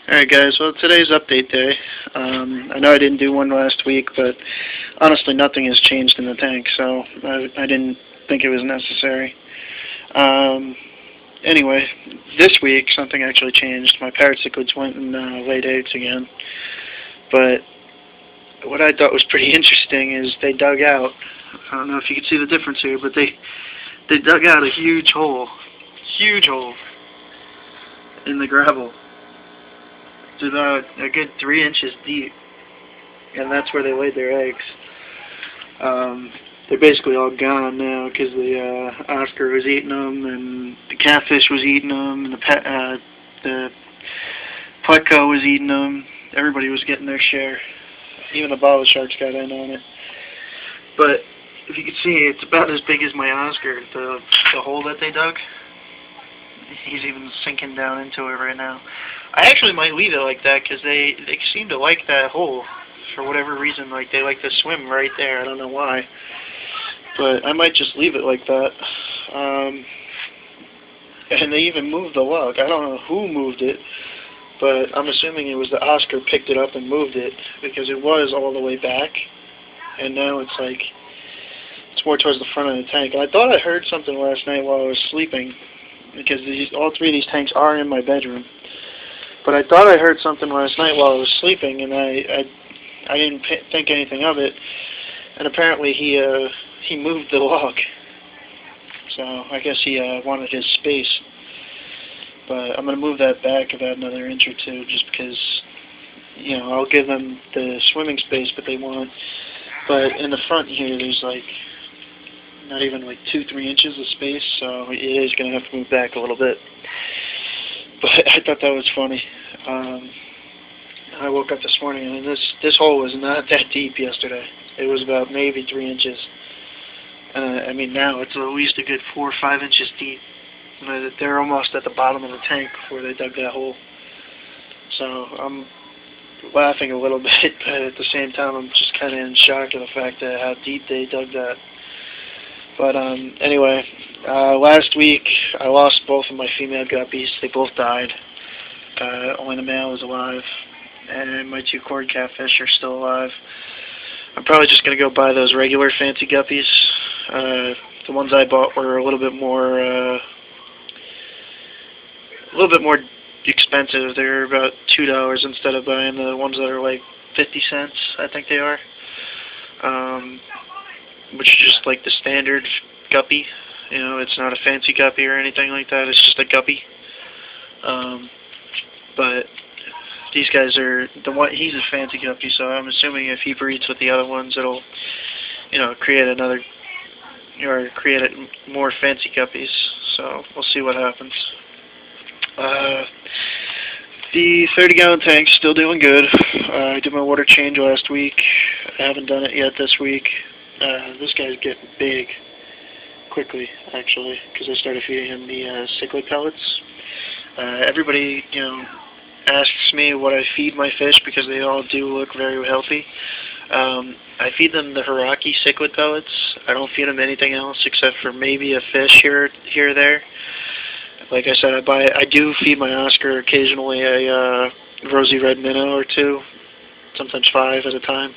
Alright guys, well today's update day. I know I didn't do one last week, but honestly nothing has changed in the tank, so I didn't think it was necessary. Um, anyway, this week something actually changed. My parrot cichlids went and laid eggs again, but what I thought was pretty interesting is they dug out, I don't know if you can see the difference here, but they dug out a huge hole in the gravel. It's about a good 3 inches deep, and that's where they laid their eggs. They're basically all gone now because the Oscar was eating them, and the catfish was eating them, and the Pleco was eating them. Everybody was getting their share. Even the bottle sharks got in on it. But if you can see, it's about as big as my Oscar. The hole that they dug. He's even sinking down into it right now. I actually might leave it like that because they seem to like that hole for whatever reason. Like they like to swim right there. I don't know why, but I might just leave it like that. And they even moved the log. I don't know who moved it, but I'm assuming it was the Oscar picked it up and moved it because it was all the way back, and now it's like it's more towards the front of the tank. And I thought I heard something last night while I was sleeping, because all three of these tanks are in my bedroom. But I thought I heard something last night while I was sleeping, and I didn't think anything of it. And apparently he moved the log, so I guess he wanted his space. But I'm gonna move that back about another inch or two, just because I'll give them the swimming space that they want. But in the front here, there's like not even like 2-3 inches of space, so it is going to have to move back a little bit. But I thought that was funny. I woke up this morning and this hole was not that deep yesterday. It was about maybe 3 inches. I mean now it's at least a good 4 or 5 inches deep. They're almost at the bottom of the tank before they dug that hole. So I'm laughing a little bit, but at the same time I'm just kind of in shock of the fact that how deep they dug that. But anyway, last week I lost both of my female guppies. They both died. Only the male is alive, and my 2 cord catfish are still alive. I'm probably just going to go buy those regular fancy guppies. The ones I bought were a little bit more expensive. They're about $2 instead of buying the ones that are like 50 cents. I think they are. Which is just like the standard guppy. It's not a fancy guppy or anything like that. It's just a guppy. But these guys are he's a fancy guppy, so I'm assuming if he breeds with the other ones, it'll create more fancy guppies. So we'll see what happens. The 30-gallon tank's still doing good. I did my water change last week. I haven't done it yet this week. This guy's getting big quickly, actually, because I started feeding him the cichlid pellets. Everybody, asks me what I feed my fish because they all do look very healthy. I feed them the Haraki cichlid pellets. I don't feed them anything else except for maybe a fish here or there. Like I said, I do feed my Oscar occasionally a rosy red minnow or 2, sometimes 5 at a time.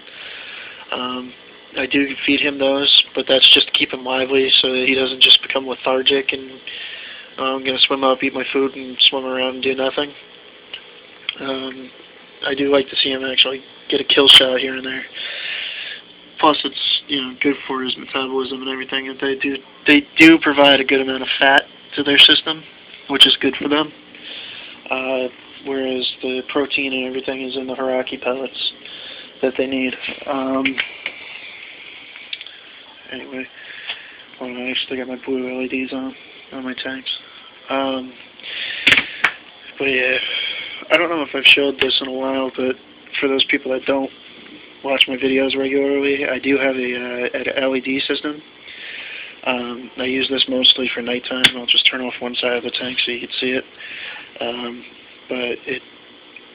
I do feed him those, but that's just to keep him lively so that he doesn't just become lethargic and I'm going to swim up, eat my food, and swim around and do nothing. I do like to see him actually get a kill shot here and there. Plus, it's good for his metabolism and everything. And they do provide a good amount of fat to their system, which is good for them. Whereas the protein and everything is in the Haraki pellets that they need. Anyway, I still got my blue LEDs on my tanks. But yeah, I don't know if I've showed this in a while, but for those people that don't watch my videos regularly, I do have an LED system. I use this mostly for nighttime. I'll just turn off one side of the tank so you can see it. But it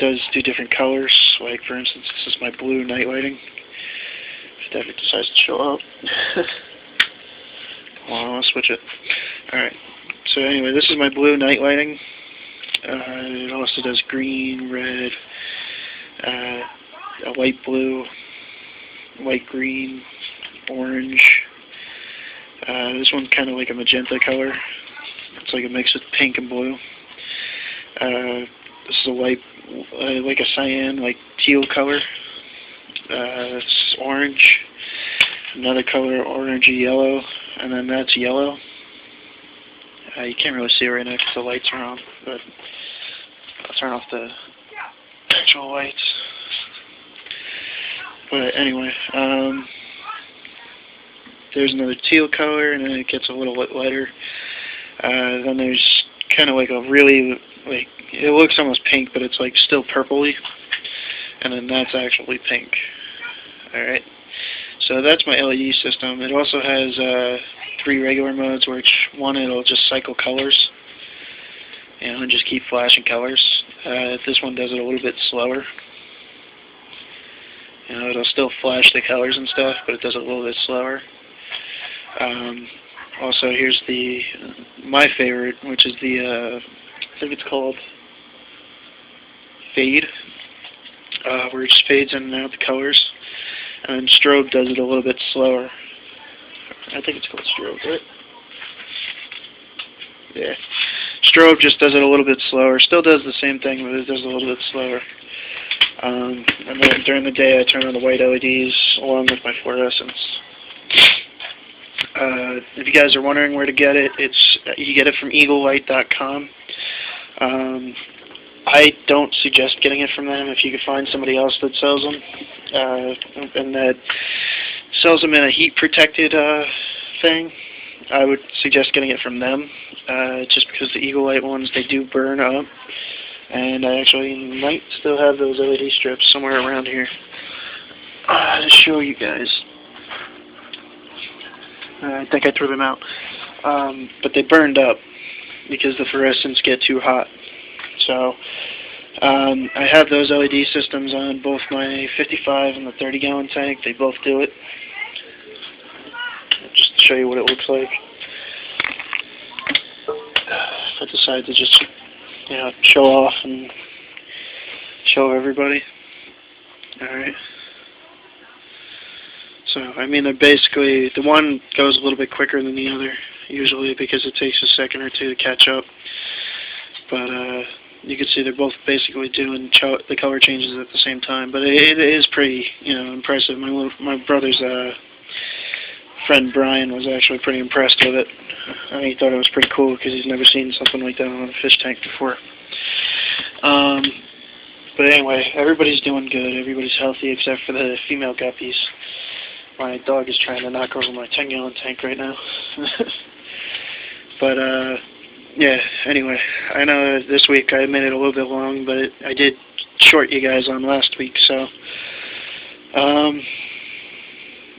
does do different colors. Like, for instance, this is my blue night lighting. If that decides to show up. Hold on, I'll switch it. Alright. So anyway, this is my blue night lighting. It also does green, red, a light blue, light green, orange. This one's kind of like a magenta color. It's like a mix of pink and blue. This is a light, like a cyan, like teal color. This is orange. Another color, orangey yellow, and then that's yellow. You can't really see it right now because the lights are on, but I'll turn off the actual lights. But anyway, there's another teal color, and then it gets a little bit lighter. Then there's kind of like a really, like, it looks almost pink, but it's like still purpley. And then that's actually pink. Alright. So that's my LED system. It also has 3 regular modes, which one, it'll just cycle colors, you know, and just keep flashing colors. This one does it a little bit slower. You know, it'll still flash the colors and stuff, but it does it a little bit slower. Also, here's my favorite, which is I think it's called Fade, where it just fades in and out the colors. And Strobe does it a little bit slower. I think it's called Strobe, right? Yeah. Strobe just does it a little bit slower. Still does the same thing, but it does it a little bit slower. And then during the day, I turn on the white LEDs along with my fluorescents. If you guys are wondering where to get it, you get it from EagleLight.com. I don't suggest getting it from them. If you could find somebody else that sells them, and that sells them in a heat-protected thing, I would suggest getting it from them, just because the Eagle Light ones, they do burn up. And I actually might still have those LED strips somewhere around here to show you guys. I think I threw them out. But they burned up because the fluorescents get too hot. So I have those LED systems on both my 55 and the 30-gallon tank. They both do it. Just to show you what it looks like. If I decide to just, you know, show off and show everybody. Alright. So, I mean, they're basically, the one goes a little bit quicker than the other, usually, because it takes a second or two to catch up. But, you can see they're both basically doing the color changes at the same time. But it is pretty, you know, impressive. My brother's friend Brian was actually pretty impressed with it. He thought it was pretty cool because he's never seen something like that on a fish tank before. But anyway, everybody's doing good. Everybody's healthy except for the female guppies. My dog is trying to knock over my 10-gallon tank right now. But, yeah, anyway, I know this week I made it a little bit long, but I did short you guys on last week, so.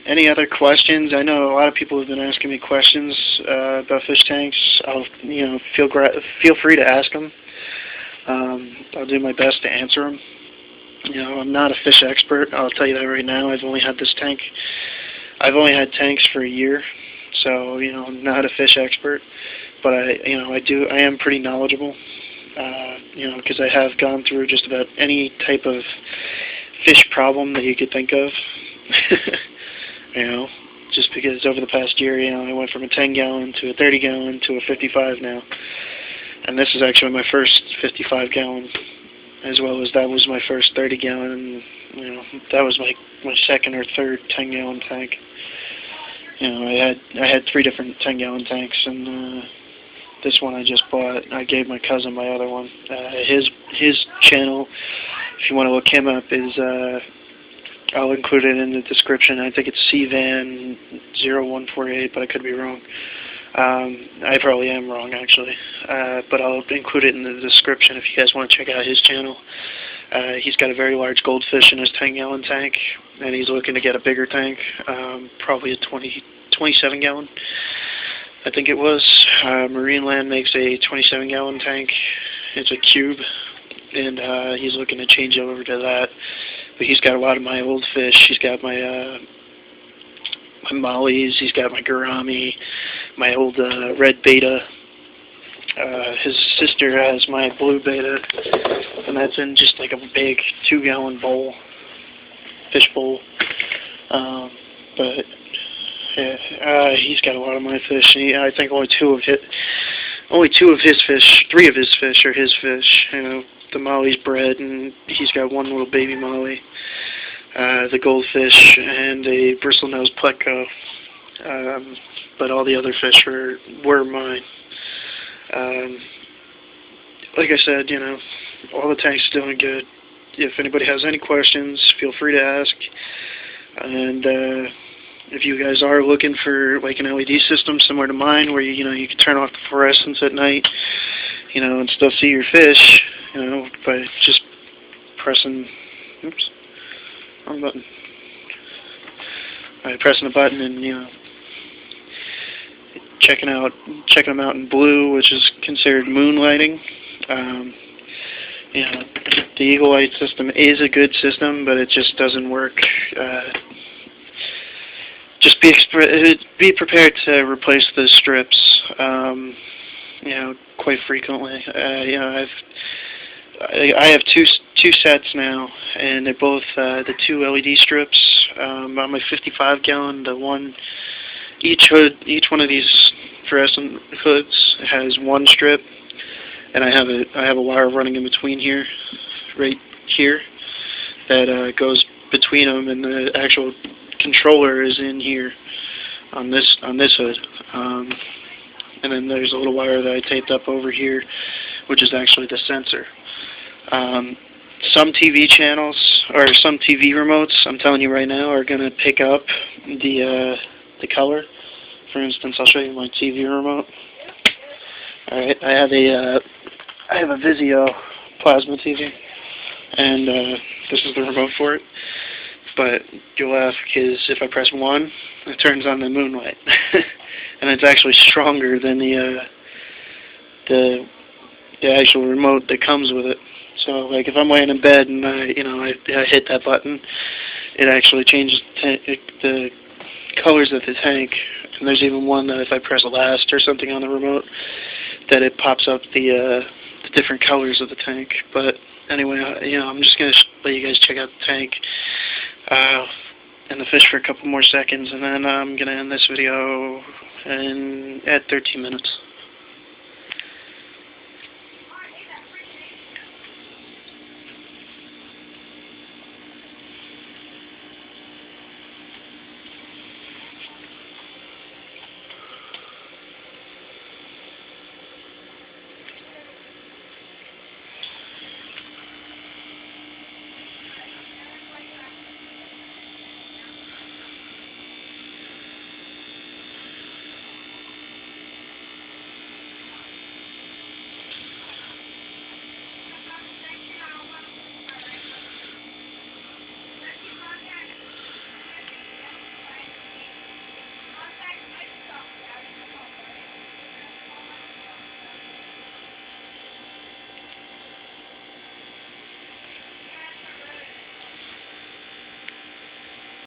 Any other questions? I know a lot of people have been asking me questions about fish tanks. You know, feel free to ask them. I'll do my best to answer them. You know, I'm not a fish expert. I'll tell you that right now. I've only had tanks for a year, so you know, I'm not a fish expert. But I am pretty knowledgeable. You know, because I have gone through just about any type of fish problem that you could think of. You know, just because over the past year, you know, I went from a 10-gallon to a 30-gallon to a 55 now. And this is actually my first 55-gallon, as well as that was my first 30-gallon, and, you know, that was my second or third 10-gallon tank. You know, I had 3 different 10-gallon tanks, and this one I just bought. I gave my cousin my other one. His channel, if you want to look him up, is I'll include it in the description. I think it's CVan0148, but I could be wrong. I probably am wrong, actually. But I'll include it in the description if you guys want to check out his channel. He's got a very large goldfish in his 10-gallon tank, and he's looking to get a bigger tank, probably a 27-gallon. I think it was. Marineland makes a 27-gallon tank. It's a cube, and he's looking to change over to that. But he's got a lot of my old fish. He's got my mollies. He's got my gourami, my old red beta. His sister has my blue beta, and that's in just like a big 2-gallon bowl, fish bowl. But yeah, he's got a lot of my fish. I think only two of his fish, 3 of his fish are his fish. You know, the Molly's bred, and he's got one little baby Molly, the goldfish, and a bristlenose Pleco. But all the other fish were mine. Like I said, you know, all the tanks are doing good. If anybody has any questions, feel free to ask. And if you guys are looking for like an LED system similar to mine, where you can turn off the fluorescence at night, and still see your fish, by just pressing, wrong button. By pressing a button and checking them out in blue, which is considered moonlighting. The Eagle Light system is a good system, but it just doesn't work. Just be prepared to replace the strips, quite frequently. I have two sets now, and they're both the 2 LED strips on my 55-gallon. Each one of these fluorescent hoods has 1 strip, and I have a wire running in between here, right here, that goes between them, and the actual controller is in here on this hood. And then there's a little wire that I taped up over here, which is actually the sensor. Some TV channels or some TV remotes, I'm telling you right now, are going to pick up the color. For instance, I'll show you my TV remote. All right, I have a Vizio plasma TV, and this is the remote for it. But you'll laugh because if I press 1, it turns on the moonlight, and it's actually stronger than the actual remote that comes with it. So, like, if I'm laying in bed and I hit that button, it actually changes the colors of the tank. And there's even one that if I press last or something on the remote, that it pops up the different colors of the tank. But anyway, I'm just gonna let you guys check out the tank and the fish for a couple more seconds, and then I'm gonna end this video at 13 minutes.